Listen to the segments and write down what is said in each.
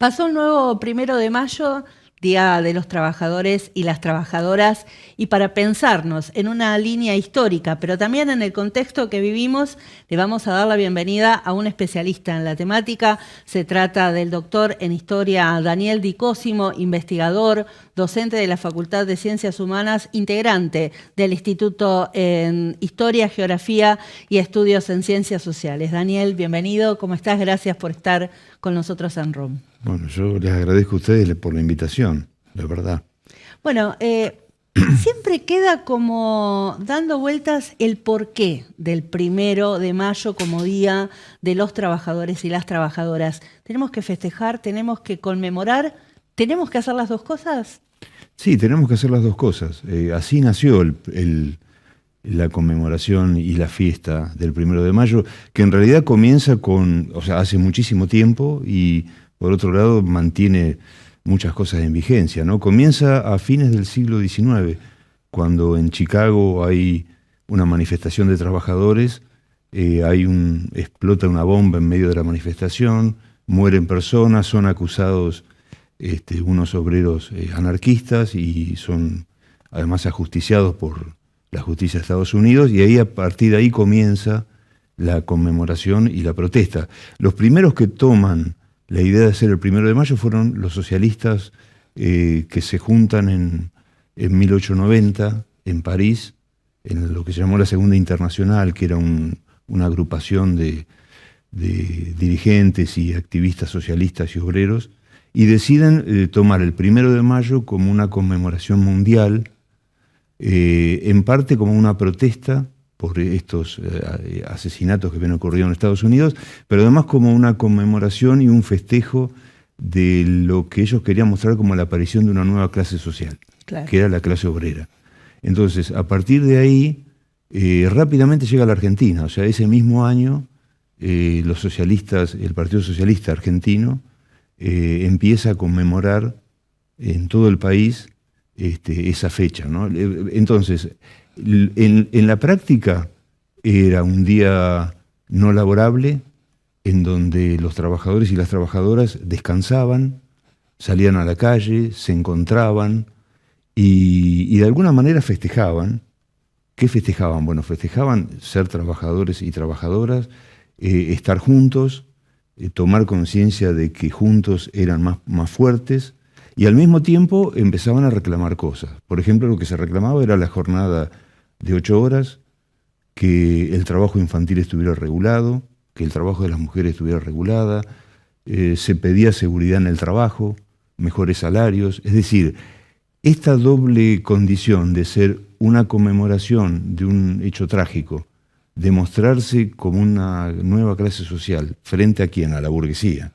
Pasó el nuevo 1 de mayo, Día de los Trabajadores y las Trabajadoras, y para pensarnos en una línea histórica, pero también en el contexto que vivimos, le vamos a dar la bienvenida a un especialista en la temática. Se trata del doctor en Historia Daniel Di Cosimo, investigador, docente de la Facultad de Ciencias Humanas, integrante del Instituto en Historia, Geografía y Estudios en Ciencias Sociales. Daniel, bienvenido. ¿Cómo estás? Gracias por estar con nosotros en RUM. Bueno, yo les agradezco a ustedes por la invitación, la verdad. Bueno, siempre queda como dando vueltas el porqué del 1 de mayo como Día de los Trabajadores y las Trabajadoras. ¿Tenemos que festejar? ¿Tenemos que conmemorar? ¿Tenemos que hacer las dos cosas? Sí, tenemos que hacer las dos cosas. Así nació la conmemoración y la fiesta del 1 de mayo, que en realidad comienza hace muchísimo tiempo y por otro lado mantiene muchas cosas en vigencia, ¿no? Comienza a fines del siglo XIX, cuando en Chicago hay una manifestación de trabajadores, explota una bomba en medio de la manifestación, mueren personas, son acusados unos obreros anarquistas y son además ajusticiados por la justicia de Estados Unidos, y ahí a partir de ahí comienza la conmemoración y la protesta. Los primeros que toman la idea de hacer el 1 de mayo fueron los socialistas que se juntan en 1890 en París, en lo que se llamó la Segunda Internacional, que era una agrupación de dirigentes y activistas socialistas y obreros, y deciden tomar el 1 de mayo como una conmemoración mundial, en parte como una protesta por estos asesinatos que habían ocurrido en Estados Unidos, pero además como una conmemoración y un festejo de lo que ellos querían mostrar como la aparición de una nueva clase social, claro, que era la clase obrera. Entonces, a partir de ahí, rápidamente llega a la Argentina. O sea, ese mismo año, los socialistas, el Partido Socialista Argentino, empieza a conmemorar en todo el país esa fecha, ¿no? Entonces, en la práctica era un día no laborable en donde los trabajadores y las trabajadoras descansaban, salían a la calle, se encontraban y de alguna manera festejaban. ¿Qué festejaban? Bueno, festejaban ser trabajadores y trabajadoras, estar juntos, tomar conciencia de que juntos eran más fuertes, y al mismo tiempo empezaban a reclamar cosas. Por ejemplo, lo que se reclamaba era la jornada de 8 horas, que el trabajo infantil estuviera regulado, que el trabajo de las mujeres estuviera regulada, se pedía seguridad en el trabajo, mejores salarios. Es decir, esta doble condición de ser una conmemoración de un hecho trágico, de mostrarse como una nueva clase social, ¿frente a quién? A la burguesía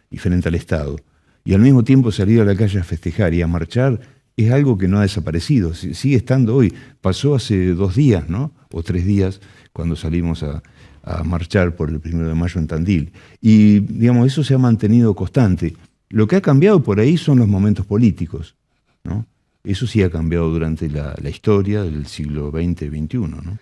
y frente al Estado, y al mismo tiempo salir a la calle a festejar y a marchar, es algo que no ha desaparecido, sigue estando hoy. Pasó hace 2 días, ¿no? O 3 días, cuando salimos a marchar por el 1 de mayo en Tandil. Y, digamos, eso se ha mantenido constante. Lo que ha cambiado por ahí son los momentos políticos, ¿no? Eso sí ha cambiado durante la historia del siglo XX y XXI, ¿no?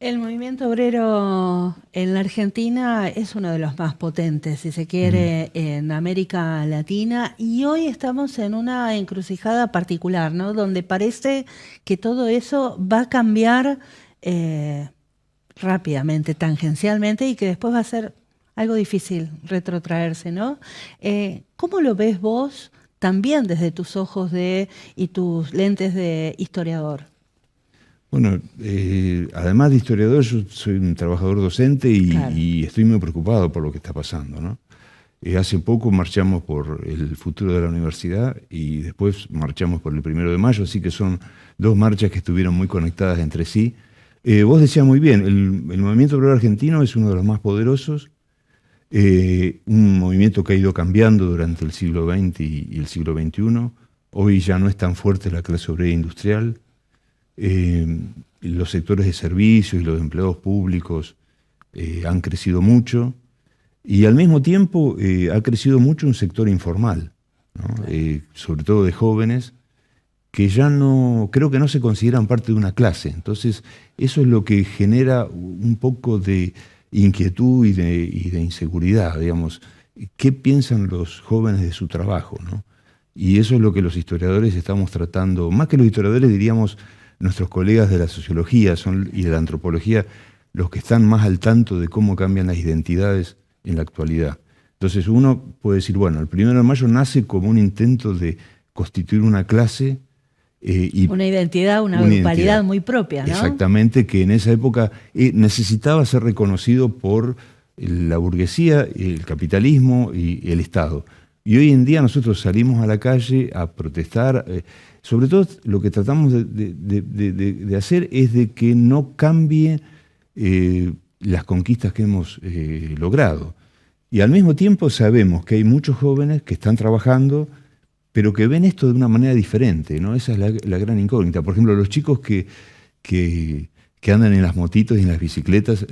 El movimiento obrero en la Argentina es uno de los más potentes, si se quiere, en América Latina, y hoy estamos en una encrucijada particular, ¿no? Donde parece que todo eso va a cambiar rápidamente, tangencialmente, y que después va a ser algo difícil retrotraerse, ¿no? ¿Cómo lo ves vos también desde tus ojos y tus lentes de historiador? Bueno, además de historiador, yo soy un trabajador docente Claro. y estoy muy preocupado por lo que está pasando, ¿no? Hace poco marchamos por el futuro de la universidad y después marchamos por el 1 de mayo, así que son 2 marchas que estuvieron muy conectadas entre sí. Vos decías muy bien, el movimiento obrero argentino es uno de los más poderosos, un movimiento que ha ido cambiando durante el siglo XX y el siglo XXI. Hoy ya no es tan fuerte la clase obrera industrial. Los sectores de servicios y los empleados públicos han crecido mucho, y al mismo tiempo ha crecido mucho un sector informal, ¿no? Sobre todo de jóvenes que ya creo que no se consideran parte de una clase. Entonces eso es lo que genera un poco de inquietud y de inseguridad, digamos. qué piensan los jóvenes de su trabajo, ¿no? Y eso es lo que los historiadores estamos tratando, más que los historiadores diríamos nuestros colegas de la sociología y de la antropología, los que están más al tanto de cómo cambian las identidades en la actualidad. Entonces uno puede decir, bueno, el 1 de mayo nace como un intento de constituir una clase y una identidad, una grupalidad muy propia, ¿no? Exactamente, que en esa época necesitaba ser reconocido por la burguesía, el capitalismo y el Estado. Y hoy en día nosotros salimos a la calle a protestar. Sobre todo lo que tratamos de hacer es de que no cambie las conquistas que hemos logrado. Y al mismo tiempo sabemos que hay muchos jóvenes que están trabajando, pero que ven esto de una manera diferente, ¿no? Esa es la gran incógnita. Por ejemplo, los chicos que andan en las motitos y en las bicicletas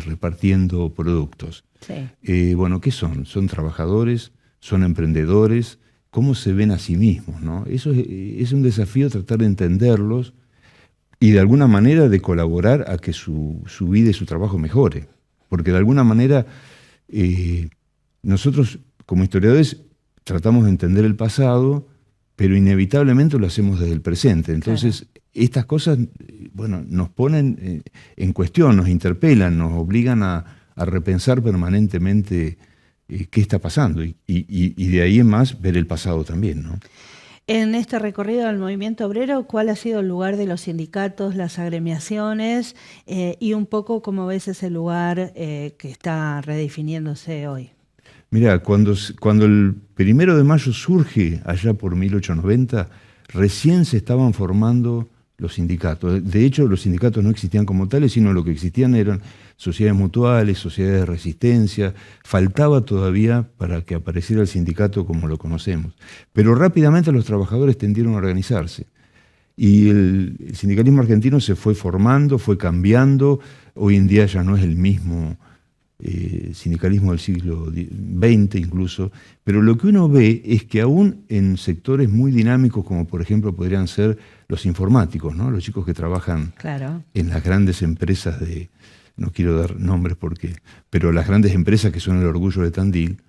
repartiendo productos. Sí. Bueno, ¿qué son? Son trabajadores, son emprendedores. ¿Cómo se ven a sí mismos, ¿no? Eso es un desafío, tratar de entenderlos y de alguna manera de colaborar a que su vida y su trabajo mejore. Porque de alguna manera nosotros como historiadores tratamos de entender el pasado, pero inevitablemente lo hacemos desde el presente. Entonces, estas cosas, bueno, nos ponen en cuestión, nos interpelan, nos obligan a repensar permanentemente qué está pasando y de ahí en más ver el pasado también, ¿no? En este recorrido del movimiento obrero, ¿cuál ha sido el lugar de los sindicatos, las agremiaciones y un poco cómo ves ese lugar que está redefiniéndose hoy? Mirá, cuando el 1 de mayo surge allá por 1890, recién se estaban formando los sindicatos. De hecho, los sindicatos no existían como tales, sino lo que existían eran sociedades mutuales, sociedades de resistencia. Faltaba todavía para que apareciera el sindicato como lo conocemos. Pero rápidamente los trabajadores tendieron a organizarse. Y el sindicalismo argentino se fue formando, fue cambiando. Hoy en día ya no es el mismo sindicalismo del siglo XX incluso, pero lo que uno ve es que aún en sectores muy dinámicos, como por ejemplo podrían ser los informáticos, ¿no? Los chicos que trabajan en las grandes empresas no quiero dar nombres pero las grandes empresas que son el orgullo de Tandil,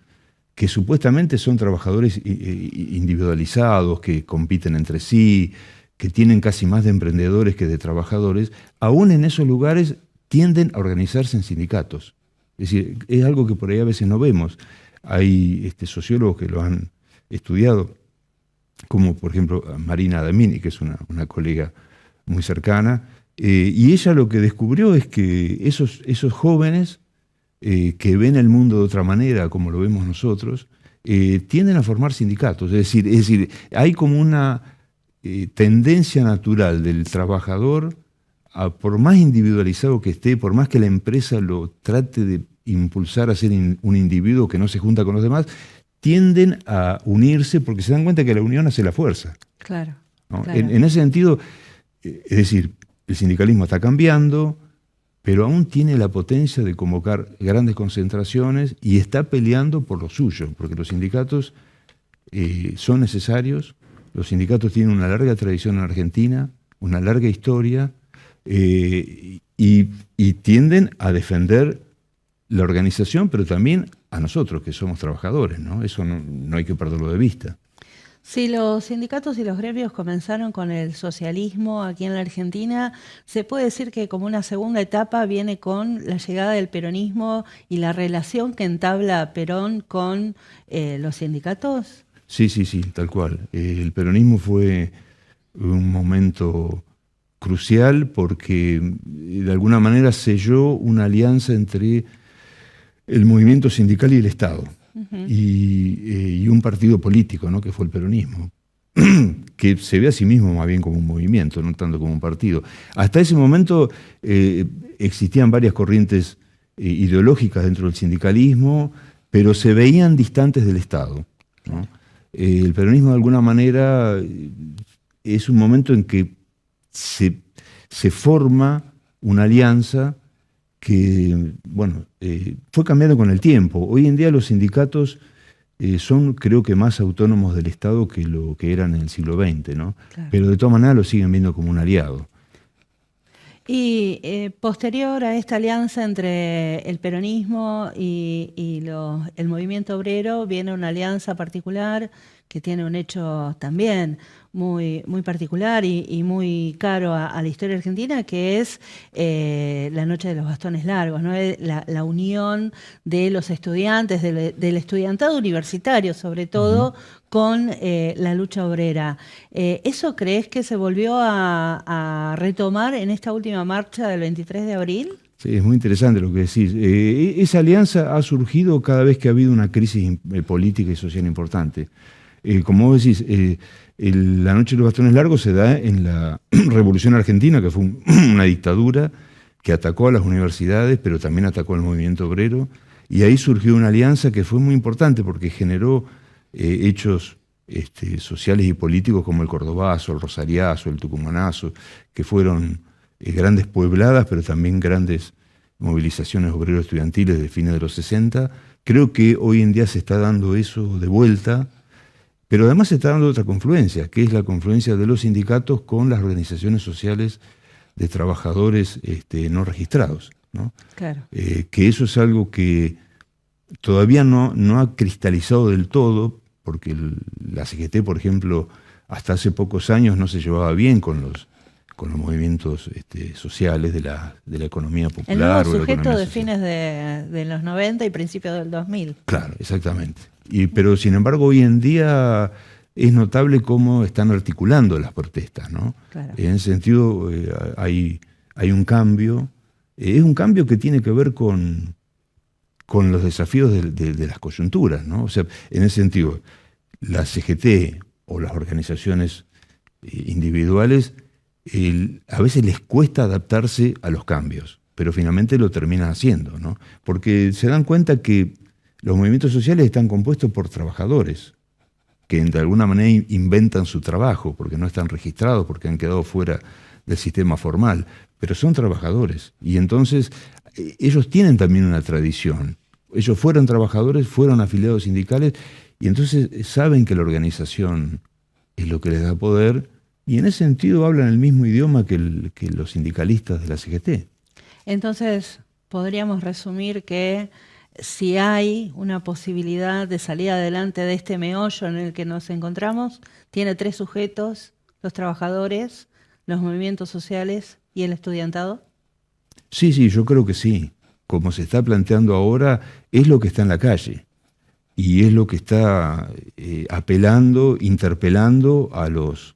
que supuestamente son trabajadores individualizados, que compiten entre sí, que tienen casi más de emprendedores que de trabajadores, aún en esos lugares tienden a organizarse en sindicatos. Es decir, es algo que por ahí a veces no vemos. Hay sociólogos que lo han estudiado, como por ejemplo Marina Adamini, que es una colega muy cercana, y ella lo que descubrió es que esos jóvenes que ven el mundo de otra manera, como lo vemos nosotros, tienden a formar sindicatos. Es decir, hay como una tendencia natural del trabajador, por más individualizado que esté, por más que la empresa lo trate de impulsar a ser un individuo que no se junta con los demás, tienden a unirse porque se dan cuenta que la unión hace la fuerza. Claro. ¿No? Claro. En ese sentido, es decir, el sindicalismo está cambiando, pero aún tiene la potencia de convocar grandes concentraciones y está peleando por lo suyo, porque los sindicatos son necesarios, los sindicatos tienen una larga tradición en Argentina, una larga historia, y tienden a defender la organización, pero también a nosotros, que somos trabajadores, ¿no? Eso no hay que perderlo de vista. Si los sindicatos y los gremios comenzaron con el socialismo aquí en la Argentina, ¿se puede decir que como una segunda etapa viene con la llegada del peronismo y la relación que entabla Perón con los sindicatos? Sí, tal cual. El peronismo fue un momento crucial porque de alguna manera selló una alianza entre el movimiento sindical y el Estado. Uh-huh. Y un partido político, ¿no? Que fue el peronismo, que se ve a sí mismo más bien como un movimiento, no tanto como un partido. Hasta ese momento existían varias corrientes ideológicas dentro del sindicalismo, pero se veían distantes del Estado, ¿no? El peronismo de alguna manera es un momento en que se forma una alianza que, bueno, fue cambiando con el tiempo. Hoy en día los sindicatos son, creo que, más autónomos del Estado que lo que eran en el siglo XX, ¿no? Claro. Pero de todas maneras lo siguen viendo como un aliado. Y posterior a esta alianza entre el peronismo y el movimiento obrero, viene una alianza particular que tiene un hecho también muy, muy particular y muy caro a la historia argentina, que es la Noche de los Bastones Largos, ¿no? La unión de los estudiantes, del estudiantado universitario sobre todo, con la lucha obrera. ¿Eso crees que se volvió a retomar en esta última marcha del 23 de abril? Sí, es muy interesante lo que decís. Esa alianza ha surgido cada vez que ha habido una crisis política y social importante. Como vos decís, la Noche de los Bastones Largos se da en la Revolución Argentina, que fue una dictadura que atacó a las universidades, pero también atacó al movimiento obrero, y ahí surgió una alianza que fue muy importante porque generó hechos sociales y políticos como el Cordobazo, el Rosariazo, el Tucumanazo, que fueron grandes puebladas, pero también grandes movilizaciones obreros estudiantiles de fines de los 60. Creo que hoy en día se está dando eso de vuelta, pero además se está dando otra confluencia, que es la confluencia de los sindicatos con las organizaciones sociales de trabajadores no registrados, ¿no? Claro. Que eso es algo que todavía no ha cristalizado del todo, porque la CGT, por ejemplo, hasta hace pocos años no se llevaba bien con los movimientos sociales de la economía popular. El nuevo o la sujeto economía de social. fines de los 90 y principios del 2000. Claro, exactamente. Pero sin embargo hoy en día es notable cómo están articulando las protestas, ¿no? Claro. En ese sentido hay un cambio. Es un cambio que tiene que ver con los desafíos de las coyunturas, ¿no? O sea, en ese sentido, la CGT o las organizaciones individuales a veces les cuesta adaptarse a los cambios, pero finalmente lo terminan haciendo, ¿no? Porque se dan cuenta que los movimientos sociales están compuestos por trabajadores que de alguna manera inventan su trabajo, porque no están registrados, porque han quedado fuera del sistema formal, pero son trabajadores. Y entonces ellos tienen también una tradición. Ellos fueron trabajadores, fueron afiliados sindicales, y entonces saben que la organización es lo que les da poder, y en ese sentido hablan el mismo idioma que los sindicalistas de la CGT. Entonces, podríamos resumir que si hay una posibilidad de salir adelante de este meollo en el que nos encontramos, tiene tres sujetos: los trabajadores, los movimientos sociales y el estudiantado. Sí, yo creo que sí. Como se está planteando ahora, es lo que está en la calle y es lo que está apelando, interpelando a los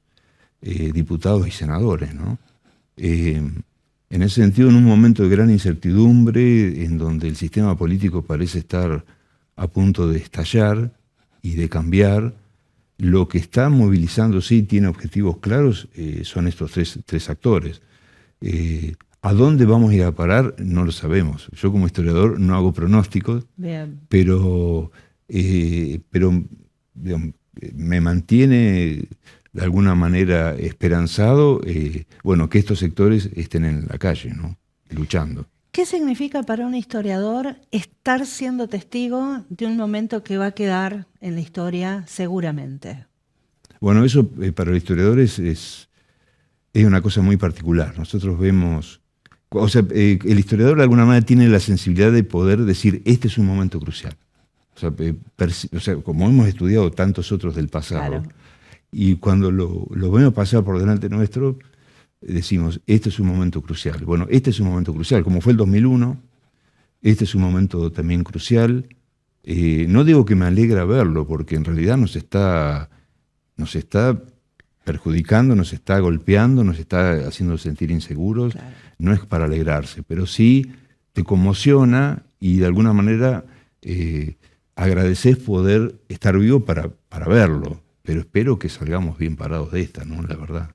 diputados y senadores, ¿no? En ese sentido, en un momento de gran incertidumbre, en donde el sistema político parece estar a punto de estallar y de cambiar, lo que está movilizando, sí, tiene objetivos claros, son estos tres actores. ¿A dónde vamos a ir a parar? No lo sabemos. Yo como historiador no hago pronósticos, Bien. pero digamos, me mantiene de alguna manera esperanzado, que estos sectores estén en la calle, ¿no? Luchando. ¿Qué significa para un historiador estar siendo testigo de un momento que va a quedar en la historia seguramente? Bueno, eso para los historiadores es una cosa muy particular. Nosotros vemos, el historiador de alguna manera tiene la sensibilidad de poder decir, este es un momento crucial. O sea, como hemos estudiado tantos otros del pasado, Claro. Y cuando lo vemos pasar por delante nuestro, decimos, este es un momento crucial. Bueno, este es un momento crucial, como fue el 2001, este es un momento también crucial. No digo que me alegra verlo, porque en realidad nos está perjudicando, nos está golpeando, nos está haciendo sentir inseguros. Claro. No es para alegrarse, pero sí te conmociona y de alguna manera agradeces poder estar vivo para verlo. Pero espero que salgamos bien parados de esta, ¿no? La verdad.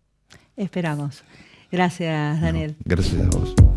Esperamos. Gracias, Daniel. No, gracias a vos.